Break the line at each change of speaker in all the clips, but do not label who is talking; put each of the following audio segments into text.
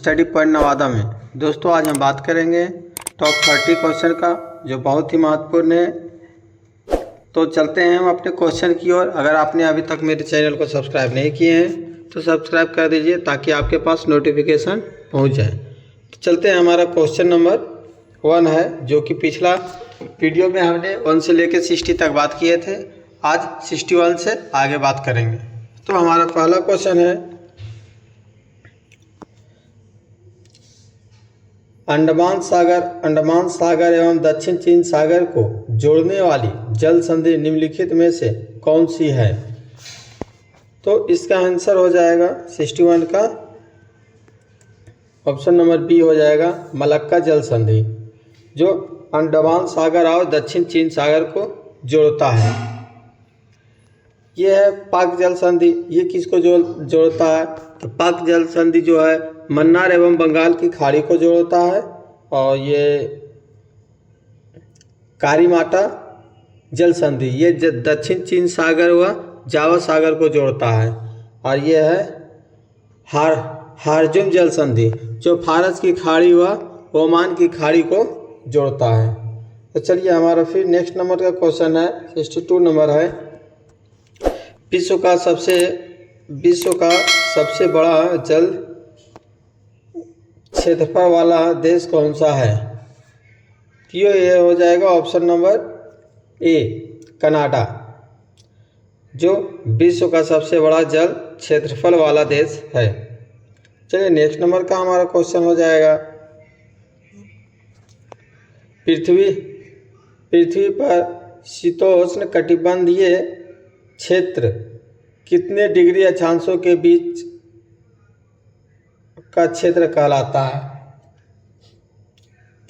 Study point Nawada में। दोस्तों आज हम बात करेंगे टॉप 30 क्वेश्चन का जो बहुत ही महत्वपूर्ण है। तो चलते हैं हम अपने क्वेश्चन की ओर। अगर आपने अभी तक मेरे चैनल को सब्सक्राइब नहीं किए हैं तो सब्सक्राइब कर दीजिए ताकि आपके पास नोटिफिकेशन पहुंच जाए। तो चलते हैं, हमारा क्वेश्चन नंबर 1 है जो कि पिछला वीडियो में हमने 1 से लेकर 60 तक बात किए थे। आज 61 से आगे बात करेंगे। तो हमारा पहला क्वेश्चन है, अंडमान सागर एवं दक्षिण चीन सागर को जोड़ने वाली जल संधि निम्नलिखित में से कौन सी है? तो इसका आंसर हो जाएगा 61 का ऑप्शन नंबर बी हो जाएगा, मलक्का जल संधि, जो अंडमान सागर और दक्षिण चीन सागर को जोड़ता है। यह है पाक जल संधि। ये किसको जोड़ता है? तो पाक जल संधि जो है मन्नार एवं बंगाल की खाड़ी को जोड़ता है, और ये कारीमाटा जल संधि ये दक्षिण चीन सागर व जावा सागर को जोड़ता है। और ये है हारजुम जल संधि जो फारस की खाड़ी व ओमान की खाड़ी को जोड़ता है। तो चलिए हमारा फिर नेक्स्ट नंबर का क्वेश्चन है, 62 नंबर है, विश्व का सबसे बड़ा जल क्षेत्रफल वाला देश कौन सा है? तो ये हो जाएगा ऑप्शन नंबर ए, कनाडा, जो विश्व का सबसे बड़ा जल क्षेत्रफल वाला देश है। चलिए नेक्स्ट नंबर का हमारा क्वेश्चन हो जाएगा, पृथ्वी पर शीतोष्ण कटिबंधीय क्षेत्र कितने डिग्री अक्षांशों के बीच का क्षेत्र कहलाता है?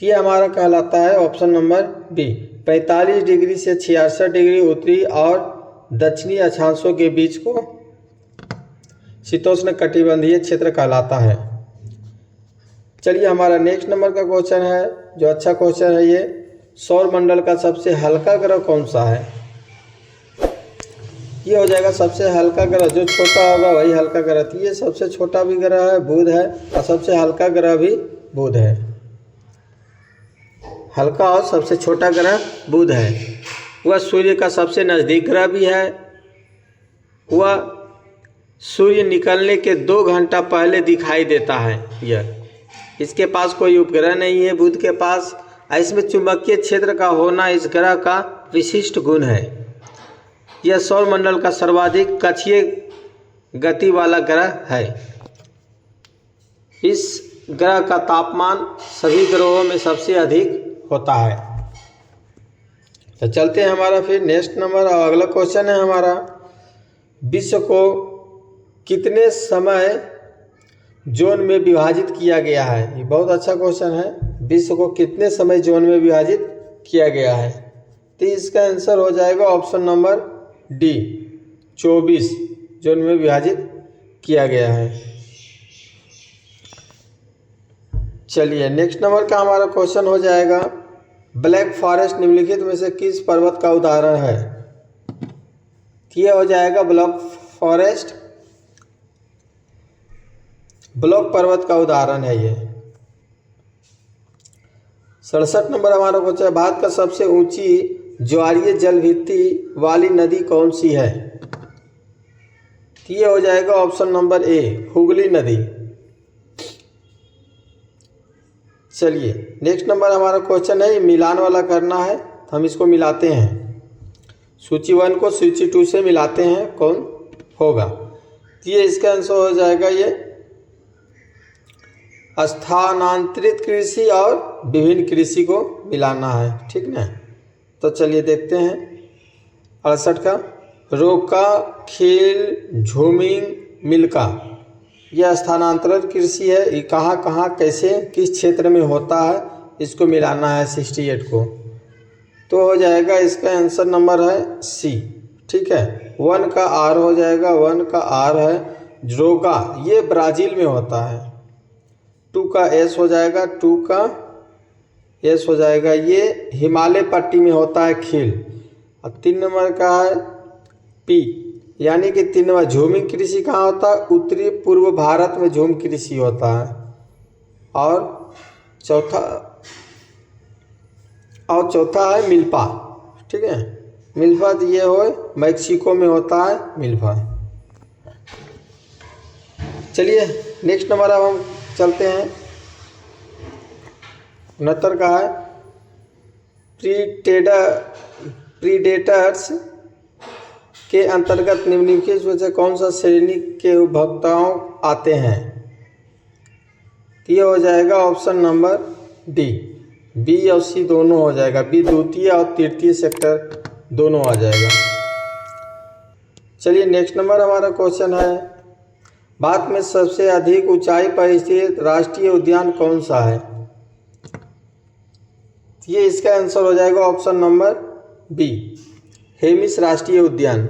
ये हमारा कहलाता है ऑप्शन नंबर बी, 45 डिग्री से 66 डिग्री उत्तरी और दक्षिणी अक्षांशों के बीच को शीतोष्ण कटिबंधीय क्षेत्र कहलाता है। चलिए हमारा नेक्स्ट नंबर का क्वेश्चन है जो अच्छा क्वेश्चन है, ये सौर मंडल का सबसे हल्का ग्रह कौन सा है? ये हो जाएगा सबसे हल्का ग्रह, जो छोटा होगा वही हल्का ग्रह। तो ये सबसे छोटा भी ग्रह है बुध है, और सबसे हल्का ग्रह भी बुध है। हल्का और सबसे छोटा ग्रह बुध है। वह सूर्य का सबसे नज़दीक ग्रह भी है। वह सूर्य निकलने के 2 घंटा पहले दिखाई देता है। इसके पास कोई उपग्रह नहीं है बुध के पास। इसमें चुंबकीय क्षेत्र का होना इस ग्रह का विशिष्ट गुण है। यह सौरमंडल का सर्वाधिक कक्षीय गति वाला ग्रह है। इस ग्रह का तापमान सभी ग्रहों में सबसे अधिक होता है। तो चलते हैं हमारा फिर नेक्स्ट नंबर, और अगला क्वेश्चन है हमारा, विश्व को कितने समय जोन में विभाजित किया गया है? ये बहुत अच्छा क्वेश्चन है। विश्व को कितने समय जोन में विभाजित किया गया है? तो इसका आंसर हो जाएगा ऑप्शन नंबर डी, 24 जोन में विभाजित किया गया है। चलिए नेक्स्ट नंबर का हमारा क्वेश्चन हो जाएगा, ब्लैक फॉरेस्ट निम्नलिखित में से किस पर्वत का उदाहरण है? यह हो जाएगा ब्लॉक पर्वत का उदाहरण है। ये 67 नंबर हमारा क्वेश्चन है, भारत का सबसे ऊंची ज्वारीय जलभित्ति वाली नदी कौन सी है? ये हो जाएगा ऑप्शन नंबर ए, हुगली नदी। चलिए नेक्स्ट नंबर हमारा क्वेश्चन है, मिलान वाला करना है, हम इसको मिलाते हैं, सूची 1 को सूची 2 से मिलाते हैं, कौन होगा? ये इसका आंसर हो जाएगा, ये स्थानांतरित कृषि और विभिन्न कृषि को मिलाना है, ठीक ना? तो चलिए देखते हैं 68 का, रोका, खेल, झूमिंग, मिल्का, यह स्थानांतरित कृषि है। ये कहाँ कहाँ कैसे किस क्षेत्र में होता है, इसको मिलाना है 68 को। तो हो जाएगा इसका आंसर नंबर है सी, ठीक है। 1 का आर हो जाएगा, 1 का आर है रोगा, ये ब्राज़ील में होता है। 2 का एस हो जाएगा, 2 का एस हो जाएगा, ये हिमालय पट्टी में होता है खील। और 3 नंबर का है पी, यानी कि 3 नंबर झूमिंग कृषि कहाँ होता है? उत्तरी पूर्व भारत में झूम कृषि होता है। और चौथा है मिल्पा। ठीक है, मिल्पा ये हो मैक्सिको में होता है मिल्पा। चलिए नेक्स्ट नंबर अब हम चलते हैं 69 का है प्रीडेटर्स के अंतर्गत निम्नलिखित में से कौन सा श्रेणी के उपभोक्ताओं आते हैं। ये हो जाएगा ऑप्शन नंबर डी, बी और सी दोनों हो जाएगा, बी द्वितीय और तृतीय सेक्टर दोनों आ जाएगा। चलिए नेक्स्ट नंबर हमारा क्वेश्चन है भारत में सबसे अधिक ऊंचाई पर स्थित राष्ट्रीय उद्यान कौन सा है। ये इसका आंसर हो जाएगा ऑप्शन नंबर बी, हेमिस राष्ट्रीय उद्यान।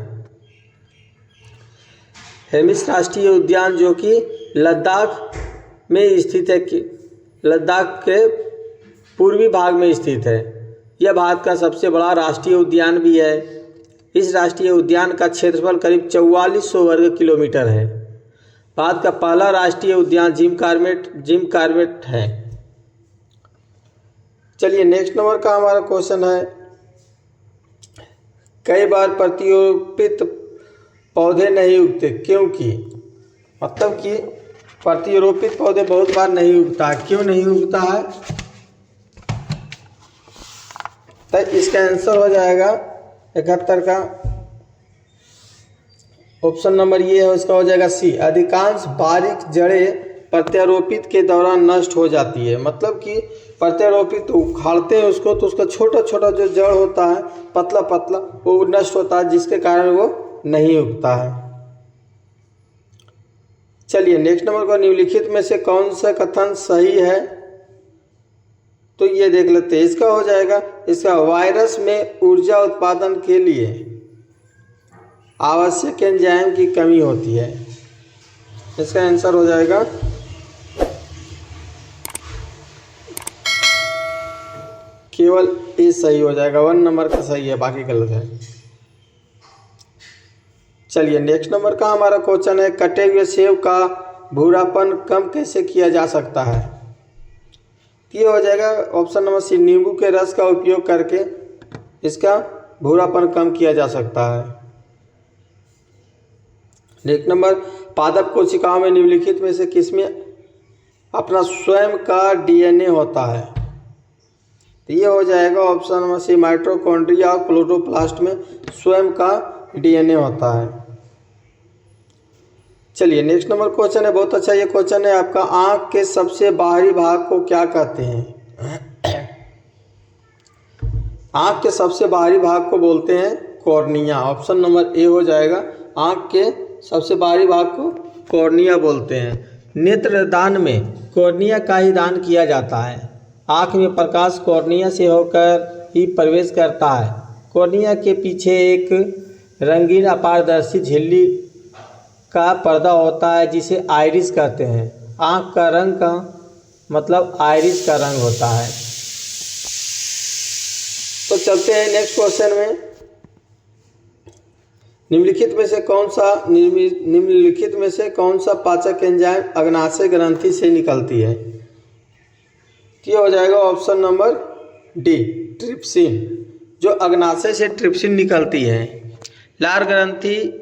हेमिस राष्ट्रीय उद्यान जो कि लद्दाख में स्थित है, कि लद्दाख के पूर्वी भाग में स्थित है। यह भारत का सबसे बड़ा राष्ट्रीय उद्यान भी है। इस राष्ट्रीय उद्यान का क्षेत्रफल करीब 4400 वर्ग किलोमीटर है। भारत का पहला राष्ट्रीय उद्यान जिम कॉर्बेट है। चलिए नेक्स्ट नंबर का हमारा क्वेश्चन है कई बार प्रतिरोपित पौधे नहीं उगते क्योंकि, मतलब कि प्रतिरोपित पौधे बहुत बार नहीं उगता है, क्यों नहीं उगता है। तो इसका आंसर हो जाएगा 71 का ऑप्शन नंबर ये है, इसका हो जाएगा सी, अधिकांश बारीक जड़ें प्रत्यारोपित के दौरान नष्ट हो जाती है। मतलब कि प्रत्यारोपित उखाड़ते हैं उसको तो उसका छोटा छोटा जो जड़ होता है पतला पतला वो नष्ट होता है, जिसके कारण वो नहीं उगता है। चलिए नेक्स्ट नंबर को निम्नलिखित में से कौन सा कथन सही है, तो ये देख लेते हैं। इसका हो जाएगा, इसका वायरस में ऊर्जा उत्पादन के लिए आवश्यक एंजाइम की कमी होती है। इसका आंसर हो जाएगा केवल ए सही हो जाएगा, 1 नंबर का सही है, बाकी गलत है। चलिए नेक्स्ट नंबर का हमारा क्वेश्चन है कटे हुए सेब का भूरापन कम कैसे किया जा सकता है। ये हो जाएगा ऑप्शन नंबर सी, नींबू के रस का उपयोग करके इसका भूरापन कम किया जा सकता है। नेक्स्ट नंबर, पादप कोशिकाओं में निम्नलिखित में से किसमें अपना स्वयं का डीएनए होता है। तो ये हो जाएगा ऑप्शन नंबर सी, माइटोकॉन्ड्रिया और क्लोरोप्लास्ट में स्वयं का डीएनए होता है। चलिए नेक्स्ट नंबर क्वेश्चन है, बहुत अच्छा ये क्वेश्चन है आपका, आंख के सबसे बाहरी भाग को क्या कहते हैं। आंख के सबसे बाहरी भाग को बोलते हैं कॉर्निया। ऑप्शन नंबर ए हो जाएगा, आंख के सबसे बाहरी भाग को कॉर्निया बोलते हैं। नेत्र दान में कॉर्निया का ही दान किया जाता है। आँख में प्रकाश कॉर्निया से होकर ही प्रवेश करता है। कॉर्निया के पीछे एक रंगीन अपारदर्शी झिल्ली का पर्दा होता है जिसे आइरिस कहते हैं। आँख का रंग का मतलब आइरिस का रंग होता है। तो चलते हैं नेक्स्ट क्वेश्चन में। निम्नलिखित में से कौन सा पाचक एंजाइम अग्नाशय ग्रंथि से निकलती है। ये हो जाएगा ऑप्शन नंबर डी, ट्रिप्सिन। जो अग्नाशय से ट्रिप्सिन निकलती है। लार ग्रंथि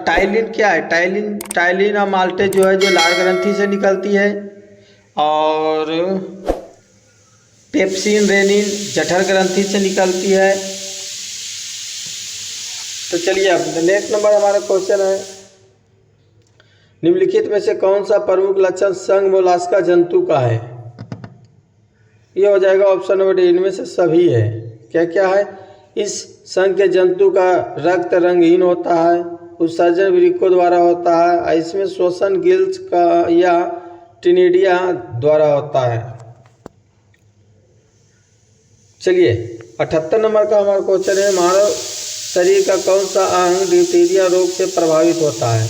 टाइलिन क्या है, टाइलिन और माल्टे जो है जो लार ग्रंथि से निकलती है, और पेप्सिन रेनिन जठर ग्रंथि से निकलती है। तो चलिए अब नेक्स्ट नंबर हमारा क्वेश्चन है, निम्नलिखित में से कौन सा प्रमुख लक्षण संघ मोलास्का जंतु का है। ये हो जाएगा ऑप्शन नंबर डी, इनमें से सभी है। क्या क्या है, इस संघ के जंतु का रक्त रंगहीन होता है, उत्सर्जन वृक्कों द्वारा होता है, इसमें श्वसन गिल्स का या टिनिडिया द्वारा होता है। चलिए 78 नंबर का हमारा क्वेश्चन है, मानव शरीर का कौन सा अंग डिप्थीरिया रोग से प्रभावित होता है।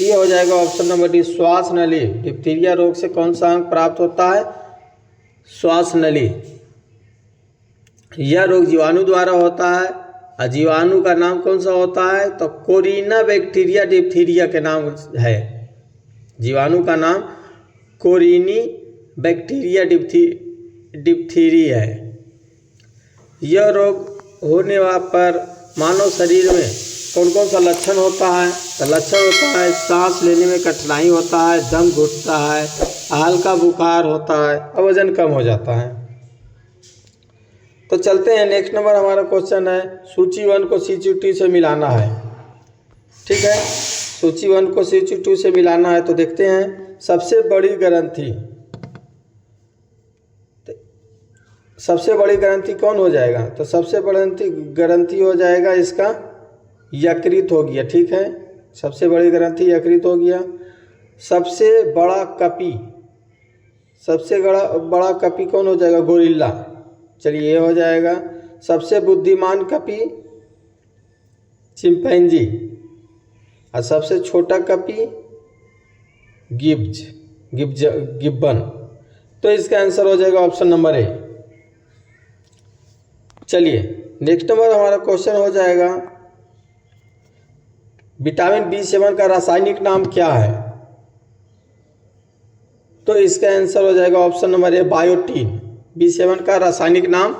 ये हो जाएगा ऑप्शन नंबर डी, श्वास नली। डिप्थीरिया रोग से कौन सा अंग प्राप्त होता है, श्वास नली। यह रोग जीवाणु द्वारा होता है, और जीवाणु का नाम कौन सा होता है? तो कोरिना बैक्टीरिया डिप्थीरिया के नाम है। जीवाणु का नाम कोरिनी बैक्टीरिया डिप्थीरिया है। यह रोग होने पर मानव शरीर में कौन कौन सा लक्षण होता है? तो लक्षण होता है सांस लेने में कठिनाई होता है, दम घुटता है, हल्का बुखार होता है और वजन कम हो जाता है। तो चलते हैं, नेक्स्ट नंबर हमारा क्वेश्चन है सूची 1 को सूची 2 से मिलाना है। ठीक है, सूची 1 को सूची 2 से मिलाना है। तो देखते हैं, सबसे बड़ी ग्रंथि कौन हो जाएगा? तो सबसे बड़ी ग्रंथि हो जाएगा इसका यकृत हो गया। ठीक है, सबसे बड़ी ग्रंथि यकृत हो गया। सबसे बड़ा कपी कौन हो जाएगा? गोरिल्ला। चलिए ये हो जाएगा। सबसे बुद्धिमान कपी चिंपैंजी और सबसे छोटा कपी गिब्बन। तो इसका आंसर हो जाएगा ऑप्शन नंबर ए। चलिए नेक्स्ट नंबर हमारा क्वेश्चन हो जाएगा विटामिन B7 का रासायनिक नाम क्या है? तो इसका आंसर हो जाएगा option number A, biotin. B7 का रासायनिक नाम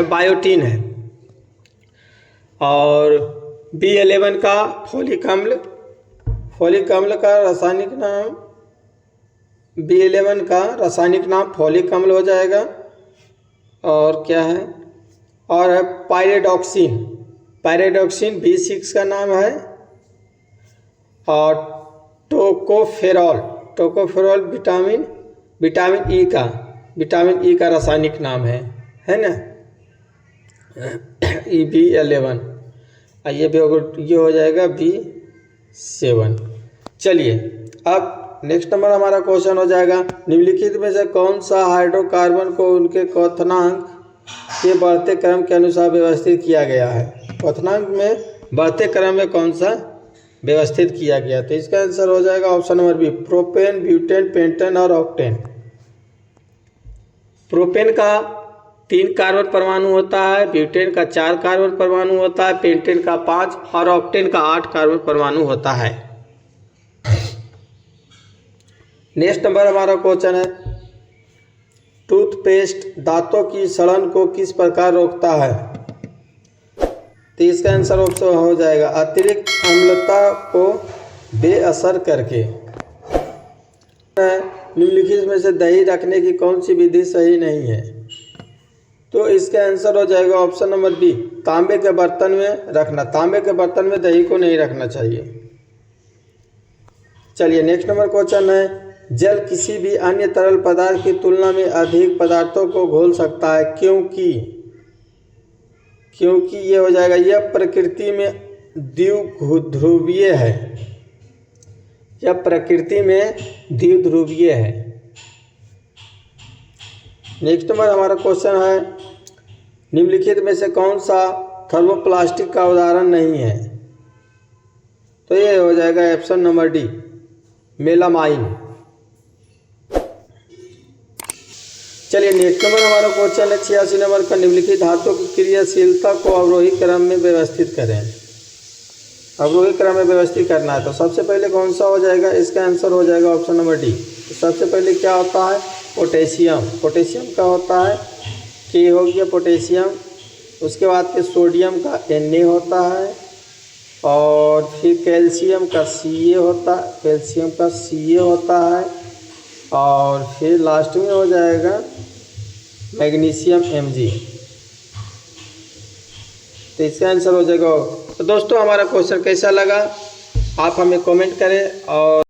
बायोटीन है। और B11 का फोलिक अम्ल का रासायनिक नाम B11 का रासायनिक नाम फोलिक अम्ल हो जाएगा। और क्या है? और है पायरेडॉक्सिन B6 का नाम है। और टोकोफेरॉल विटामिन ई का रासायनिक नाम है ना, B11। ये हो जाएगा B7। चलिए अब नेक्स्ट नंबर हमारा क्वेश्चन हो जाएगा निम्नलिखित में से कौन सा हाइड्रोकार्बन को उनके क्वथनांक के बढ़ते क्रम के अनुसार व्यवस्थित किया गया है? क्वथनांक में बढ़ते क्रम में कौन सा व्यवस्थित किया गया? तो इसका आंसर हो जाएगा option number B, propane, butane, pentane और ऑक्टेन। प्रोपेन का 3 कार्बन परमाणु होता है, ब्यूटेन का 4 कार्बन परमाणु होता है, पेंटेन का 5 और ऑक्टेन का 8 कार्बन परमाणु होता है। नेक्स्ट नंबर हमारा क्वेश्चन है टूथपेस्ट दांतों की सड़न को किस प्रकार रोकता है? तो इसका आंसर ऑप्शन हो जाएगा अतिरिक्त अम्लता को बेअसर करके। निम्नलिखित में से दही रखने की कौन सी विधि सही नहीं है? तो इसका आंसर हो जाएगा ऑप्शन नंबर बी, तांबे के बर्तन में रखना। तांबे के बर्तन में दही को नहीं रखना चाहिए। चलिए नेक्स्ट नंबर क्वेश्चन है जल किसी भी अन्य तरल पदार्थ की तुलना में अधिक पदार्थों को घोल सकता है क्योंकि ये हो जाएगा यह प्रकृति में द्विध्रुवीय है। यह प्रकृति में द्विध्रुवीय है। नेक्स्ट नंबर हमारा क्वेश्चन है निम्नलिखित में से कौन सा थर्मोप्लास्टिक का उदाहरण नहीं है? तो ये हो जाएगा ऑप्शन नंबर डी, मेलामाइन। चलिए नेक्स्ट नंबर हमारा क्वेश्चन है 86 नंबर का निम्नलिखित धातुओं की क्रियाशीलता को अवरोही क्रम में व्यवस्थित करें। अवरोही क्रम में व्यवस्थित करना है तो सबसे पहले कौन सा हो जाएगा? इसका आंसर हो जाएगा ऑप्शन नंबर डी। तो सबसे पहले क्या होता है? पोटेशियम का होता है के हो गया पोटेशियम। उसके बाद फिर सोडियम का Na होता है और फिर कैल्शियम का Ca होता है और फिर लास्ट में हो जाएगा मैग्नीशियम Mg। तो इसका आंसर हो जाएगा। तो दोस्तों हमारा क्वेश्चन कैसा लगा आप हमें कमेंट करें और